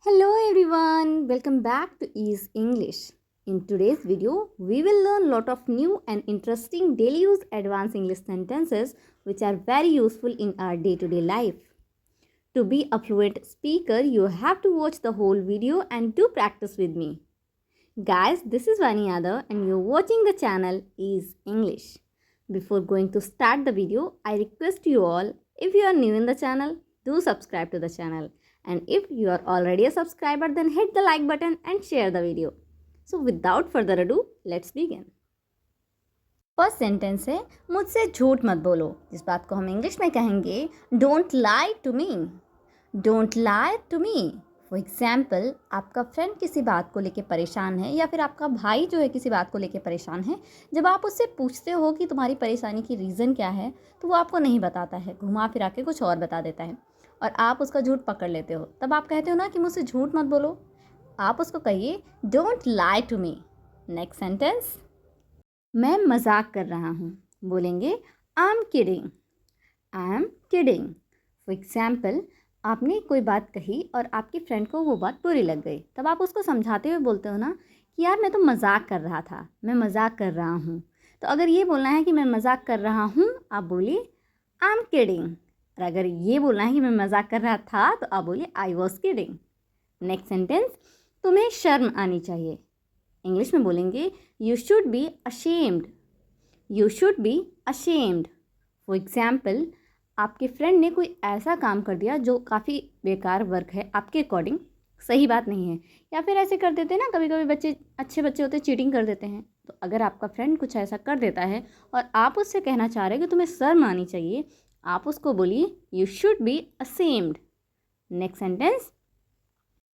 Hello everyone, welcome back to Ease English. In today's video, we will learn lot of new and interesting daily use advanced English sentences which are very useful in our day-to-day life. To be a fluent speaker, you have to watch the whole video and do practice with me. Guys, this is Vani Yadav and you're watching the channel Ease English. Before going to start the video, I request you all, if you are new in the channel, do subscribe to the channel. And if you are already a subscriber, then hit the like button and share the video. So without further ado, let's begin. First sentence है मुझसे झूठ मत बोलो, जिस बात को हम English में कहेंगे don't lie to me. Don't lie to me. For example, आपका फ्रेंड किसी बात को लेके परेशान है या फिर आपका भाई जो है किसी बात को लेके परेशान है. जब आप उससे पूछते हो कि तुम्हारी परेशानी की रीज़न क्या है, तो वो आपको नहीं बताता है, घुमा फिरा के कुछ और बता देता है और आप उसका झूठ पकड़ लेते हो. तब आप कहते हो ना कि मुझसे झूठ मत बोलो. आप उसको कहिए don't lie to me. Next sentence, मैं मजाक कर रहा हूँ. बोलेंगे I am kidding. I am kidding. For example, आपने कोई बात कही और आपकी फ्रेंड को वो बात बुरी लग गई. तब आप उसको समझाते हुए बोलते हो ना कि यार मैं तो मजाक कर रहा था, मैं मजाक कर रहा हूँ. तो अगर ये बोलना है कि मैं मजाक कर रहा हूँ, आप बोलिए आई एम किडिंग. और अगर ये बोलना है कि मैं मजाक कर रहा था, तो आप बोलिए I was kidding. Next sentence, तुम्हें शर्म आनी चाहिए. इंग्लिश में बोलेंगे you should be ashamed. You should be ashamed. For example, आपके फ्रेंड ने कोई ऐसा काम कर दिया जो काफ़ी बेकार वर्क है, आपके अकॉर्डिंग सही बात नहीं है. या फिर ऐसे कर देते हैं ना, कभी कभी बच्चे, अच्छे बच्चे होते हैं, चीटिंग कर देते हैं. तो अगर आपका फ्रेंड कुछ ऐसा कर देता है और आप उससे कहना चाह रहे हैं कि तुम्हें शर्म आनी चाहिए, आप उसको बोलिए you should be ashamed. Next sentence,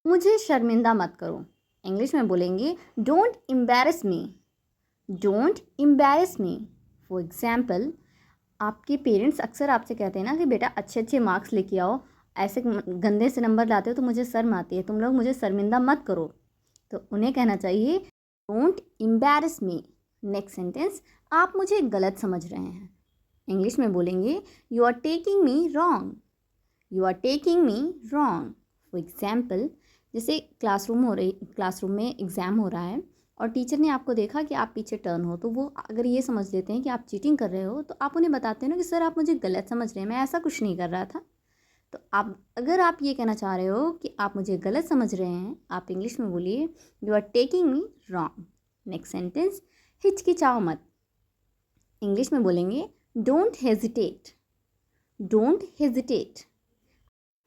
मुझे शर्मिंदा मत करो. इंग्लिश में बोलेंगे don't embarrass me. Don't embarrass me. For example, आपके पेरेंट्स अक्सर आपसे कहते हैं ना कि बेटा अच्छे अच्छे मार्क्स लेके आओ, ऐसे गंदे से नंबर लाते हो तो मुझे शर्म आती है, तुम लोग मुझे शर्मिंदा मत करो. तो उन्हें कहना चाहिए don't embarrass me. Next sentence, आप मुझे गलत समझ रहे हैं. इंग्लिश में बोलेंगे you are taking me wrong. You are taking me wrong. For example, जैसे क्लासरूम में एग्ज़ाम हो रहा है और टीचर ने आपको देखा कि आप पीछे टर्न हो, तो वो अगर ये समझ लेते हैं कि आप चीटिंग कर रहे हो, तो आप उन्हें बताते हैं ना कि सर आप मुझे गलत समझ रहे हैं, मैं ऐसा कुछ नहीं कर रहा था. तो अगर आप ये कहना चाह रहे हो कि आप मुझे गलत समझ रहे हैं, आप इंग्लिश में बोलिए you are taking me wrong. Next sentence, हिचकिचाओ मत. इंग्लिश में बोलेंगे don't hesitate. Don't hesitate.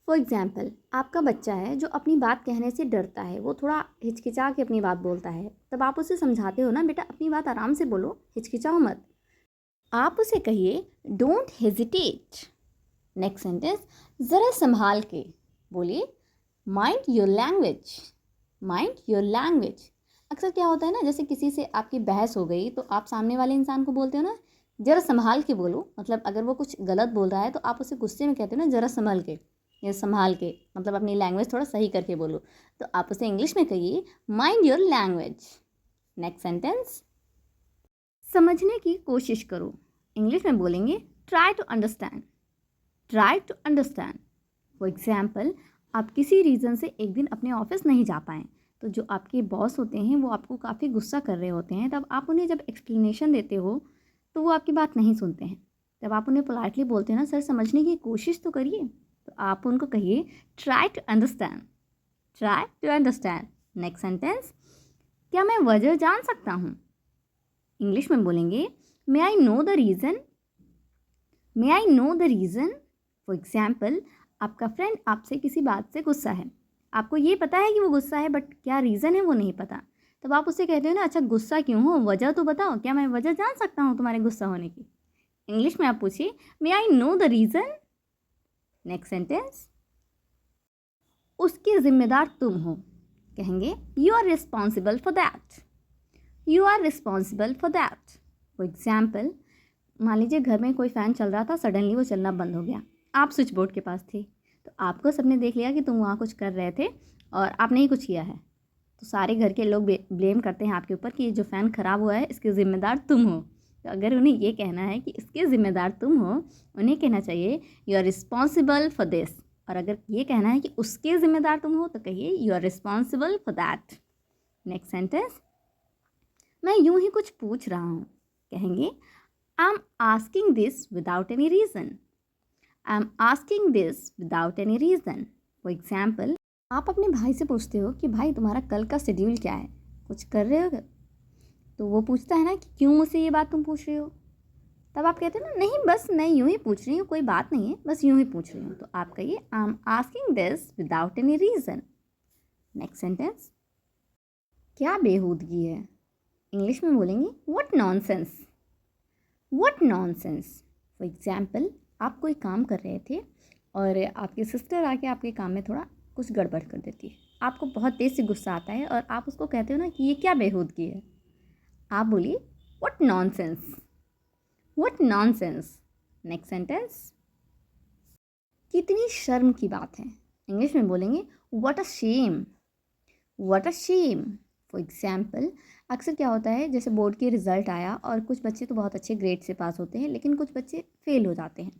For example, आपका बच्चा है जो अपनी बात कहने से डरता है, वो थोड़ा हिचकिचा के अपनी बात बोलता है. तब आप उसे समझाते हो ना, बेटा अपनी बात आराम से बोलो, हिचकिचाओ मत. आप उसे कहिए डोंट हेजिटेट. नेक्स्ट सेंटेंस, ज़रा संभाल के. बोलिए mind your language. Mind your language. अक्सर क्या होता है ना, जैसे किसी से आपकी बहस हो गई तो आप सामने वाले इंसान को बोलते हो ना ज़रा संभाल के बोलो. मतलब अगर वो कुछ गलत बोल रहा है तो आप उसे गुस्से में कहते हो ना ज़रा संभल के या संभाल के, मतलब अपनी लैंग्वेज थोड़ा सही करके बोलो. तो आप उसे इंग्लिश में कहिए mind your language. Next sentence, समझने की कोशिश करो. इंग्लिश में बोलेंगे try to understand. Try to understand. For example, आप किसी रीज़न से एक दिन अपने ऑफिस नहीं जा पाएँ, तो जो आपके बॉस होते हैं वो आपको काफ़ी गुस्सा कर रहे होते हैं. तब आप उन्हें जब एक्सप्लेनेशन देते हो तो वो आपकी बात नहीं सुनते हैं. तब आप उन्हें पोलाइटली बोलते हैं ना, सर समझने की कोशिश तो करिए. तो आप उनको कहिए try to understand. Try to understand. Next sentence, क्या मैं वजह जान सकता हूँ. इंग्लिश में बोलेंगे may I know the reason. May I know the reason. For example, आपका फ्रेंड आपसे किसी बात से गुस्सा है. आपको ये पता है कि वो गुस्सा है, बट क्या रीज़न है वो नहीं पता. तब आप उससे कहते हो ना, अच्छा गुस्सा क्यों हो, वजह तो बताओ, क्या मैं वजह जान सकता हूँ तुम्हारे गुस्सा होने की. इंग्लिश में आप पूछिए may I know the reason. Next sentence, उसकी जिम्मेदार तुम हो. कहेंगे you are responsible for that. You are responsible for that. For example, मान लीजिए घर में कोई फ़ैन चल रहा था, सडनली वो चलना बंद हो गया. आप स्विच बोर्ड के पास थे, तो आपको सबने देख लिया कि तुम वहाँ कुछ कर रहे थे और आपने ही कुछ किया है. तो सारे घर के लोग ब्लेम करते हैं आपके ऊपर कि जो फ़ैन ख़राब हुआ है इसके ज़िम्मेदार तुम हो. तो अगर उन्हें ये कहना है कि इसके ज़िम्मेदार तुम हो, उन्हें कहना चाहिए you are responsible for this. और अगर ये कहना है कि उसके ज़िम्मेदार तुम हो तो कहिए you are responsible for that. Next sentence, मैं यूं ही कुछ पूछ रहा हूँ, कहेंगे I am asking this without any reason. I am asking this without any reason. For example, आप अपने भाई से पूछते हो कि भाई तुम्हारा कल का शेड्यूल क्या है, कुछ कर रहे हो? तो वो पूछता है ना कि क्यों मुझसे ये बात तुम पूछ रहे हो। तब आप कहते हो ना नहीं बस मैं यूं ही पूछ रही हूँ, कोई बात नहीं है, बस यूं ही पूछ रही हूँ। तो आप कहिए आई am asking this without any reason. Next sentence, क्या बेहूदगी है, इंग्लिश में बोलेंगे what nonsense. What nonsense. For example, आप कोई काम कर रहे थे और आपकी सिस्टर आके आपके काम में थोड़ा कुछ गड़बड़ कर देती है। आपको बहुत तेज़ से गुस्सा आता है और आप उसको कहते हो ना कि ये क्या बेहूदगी है। आप बोलिए what nonsense. What nonsense. Next sentence, कितनी शर्म की बात है, इंग्लिश में बोलेंगे what a shame. What a shame. For example, अक्सर क्या होता है जैसे बोर्ड के रिज़ल्ट आया और कुछ बच्चे तो बहुत अच्छे ग्रेड से पास होते हैं लेकिन कुछ बच्चे फेल हो जाते हैं।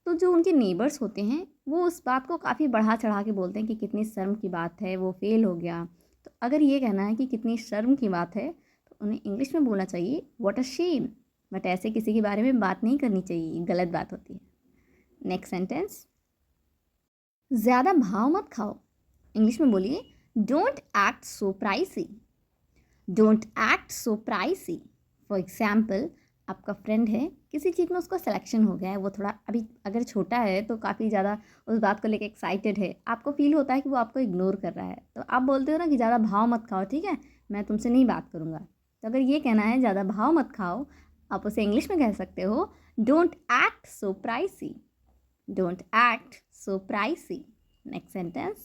तो जो उनके नेबर्स होते हैं वो उस बात को काफ़ी बढ़ा चढ़ा के बोलते हैं कि कितनी शर्म की बात है, वो फेल हो गया। तो अगर ये कहना है कि कितनी शर्म की बात है तो उन्हें इंग्लिश में बोलना चाहिए व्हाट अ शेम। बट ऐसे किसी के बारे में बात नहीं करनी चाहिए, गलत बात होती है। नेक्स्ट सेंटेंस, ज़्यादा भाव मत खाओ, इंग्लिश में बोलिए don't act so pricey. Don't act so pricey. For example, आपका फ्रेंड है, किसी चीज़ में उसका सिलेक्शन हो गया है, वो थोड़ा अभी अगर छोटा है तो काफ़ी ज़्यादा उस बात को लेकर एक्साइटेड है, आपको फील होता है कि वो आपको इग्नोर कर रहा है। तो आप बोलते हो ना कि ज़्यादा भाव मत खाओ, ठीक है, मैं तुमसे नहीं बात करूँगा। तो अगर ये कहना है ज़्यादा भाव मत खाओ, आप उसे इंग्लिश में कह सकते हो don't act so pricey. Don't act so pricey. Next sentence,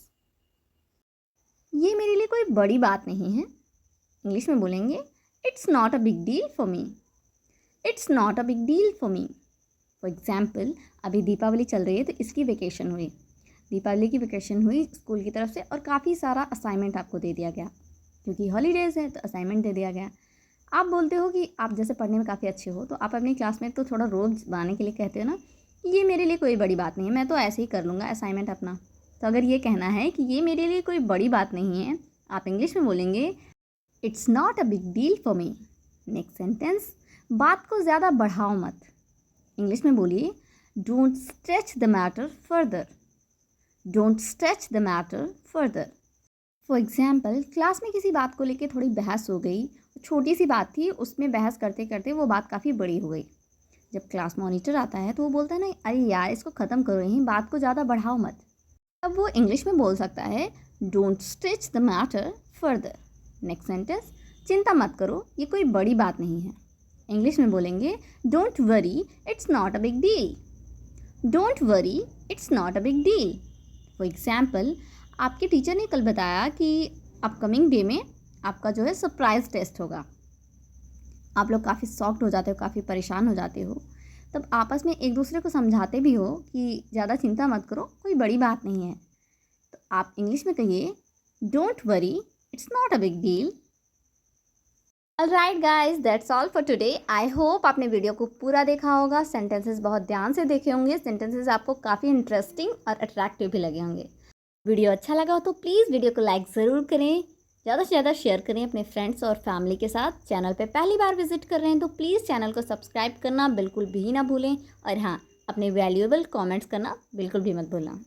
ये मेरे लिए कोई बड़ी बात नहीं है, इंग्लिश में बोलेंगे it's not a big deal for me. It's not a big deal for me. For example, अभी दीपावली चल रही है तो इसकी वेकेशन हुई, दीपावली की वेकेशन हुई स्कूल की तरफ से और काफ़ी सारा असाइनमेंट आपको दे दिया गया, क्योंकि हॉलीडेज़ है तो असाइनमेंट दे दिया गया। आप बोलते हो कि आप जैसे पढ़ने में काफ़ी अच्छे हो तो आप अपनी क्लासमेट को थोड़ा रोज़ बनाने के लिए कहते हो ना कि ये मेरे लिए कोई बड़ी बात नहीं है, मैं तो ऐसे ही कर लूँगा असाइनमेंट अपना। तो अगर ये कहना है कि ये मेरे लिए कोई बड़ी बात नहीं है, आप इंग्लिश में बोलेंगे it's not a big deal for me. Next sentence, बात को ज़्यादा बढ़ाओ मत, इंग्लिश में बोलिए don't stretch the matter further. Don't stretch the matter further. For example, class में किसी बात को लेकर थोड़ी बहस हो गई, छोटी सी बात थी, उसमें बहस करते करते वो बात काफ़ी बड़ी हो गई। जब क्लास मॉनिटर आता है तो वो बोलता है ना अरे यार इसको ख़त्म करो, यहीं बात को ज़्यादा बढ़ाओ मत। अब वो इंग्लिश में बोल सकता है don't stretch the matter further. Next sentence, चिंता मत करो, ये कोई बड़ी बात नहीं है, इंग्लिश में बोलेंगे don't worry it's not a big deal. Don't worry it's not a big deal. For example, आपके टीचर ने कल बताया कि अपकमिंग डे में आपका जो है सरप्राइज़ टेस्ट होगा। आप लोग काफ़ी शॉक्ड हो जाते हो, काफ़ी परेशान हो जाते हो, तब आपस में एक दूसरे को समझाते भी हो कि ज़्यादा चिंता मत करो, कोई बड़ी बात नहीं है। तो आप इंग्लिश में कहिए don't worry it's not a big deal. Alright guys, that's all for today. I hope आपने वीडियो को पूरा देखा होगा, सेंटेंसेस बहुत ध्यान से देखे होंगे, सेंटेंसेस आपको काफ़ी इंटरेस्टिंग और अट्रैक्टिव भी लगे होंगे। वीडियो अच्छा लगा हो तो प्लीज़ वीडियो को लाइक ज़रूर करें, ज़्यादा से ज़्यादा शेयर करें अपने फ्रेंड्स और फैमिली के साथ। चैनल पे पहली बार विजिट कर रहे हैं तो प्लीज़ चैनल को सब्सक्राइब करना बिल्कुल भी ना भूलें और हाँ, अपने वैल्यूएबल कमेंट्स करना बिल्कुल भी मत भूलना।